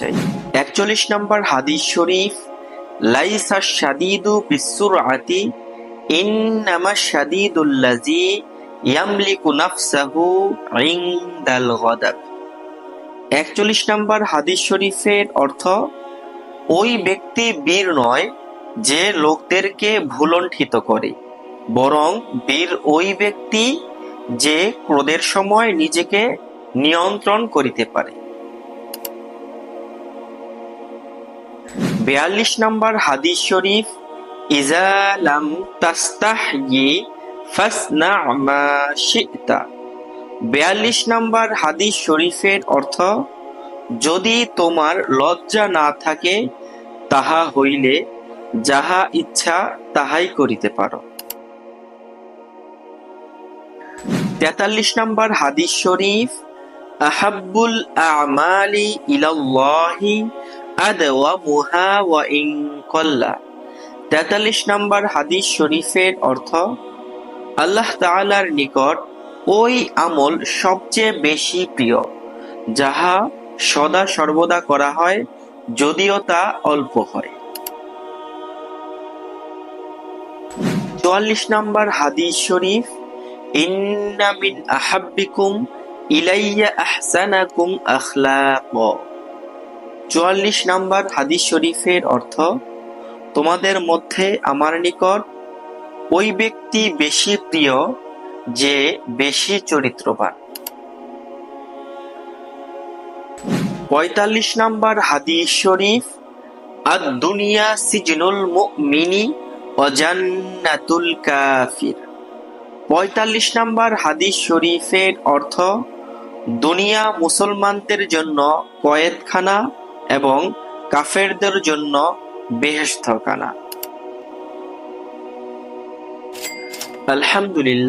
চাই। ৪১ নম্বর হাদিস শরীফ, লাইসা শাদীদু বিসসুরআতি ইন্নামা শাদীদুল্লাযী ইয়ামলিকু নাফসাহু ইনদাল গদাব। ৪১ নম্বর হাদিস শরীফের অর্থ, ওই ব্যক্তি বীর নয় যে লোকদেরকে ভুলণ্ঠিত করে, বরং বীর ওই ব্যক্তি যে ক্রোধের সময় নিজেকে নিয়ন্ত্রণ করিতে পারে। ৪২ নম্বর হাদিস শরীফ, ইযা লাম তাস্তাহয়ি ফাসনা মা শি'তা। ৪২ নম্বর হাদিস শরীফের অর্থ, যদি তোমার লজ্জা না থাকে তাহা হইলে যাহা ইচ্ছা তাহাই করিতে পারো। ৪৩ নম্বর হাদিস শরীফ, আহাব্বুল আমালি ইলাল্লাহি আদওয়ামুহা ওয়া ইন কল্লা। ৪৩ নম্বর হাদিস শরীফের অর্থ, আল্লাহ তাআলার নিকট ওই আমল সবচেয়ে বেশি প্রিয় যাহা সদা সর্বদা করা হয়, যদিও তা অল্প হয়। ৪৪ নম্বর হাদিস শরীফ, ইন্না মিন আহাব্বিকুম ইলাইয়া আহসানাকুম আখলাকা। ৪৪ নম্বর হাদিস শরীফের অর্থ, তোমাদের মধ্যে আমার নিকট ওই ব্যক্তি বেশি প্রিয় যে বেশি চরিত্রবান। ৪৫ নম্বর হাদিস শরীফ, আদ-দুনিয়া সিজনুল মুমিনি ওয়া জান্নাতুল কাফির। ৪৫ নম্বর হাদিস শরীফের অর্থ, দুনিয়া মুসলমানদের জন্য কয়েদখানা এবং কাফেরদের জন্য বেহেশতখানা। আলহামদুলিল্লাহ।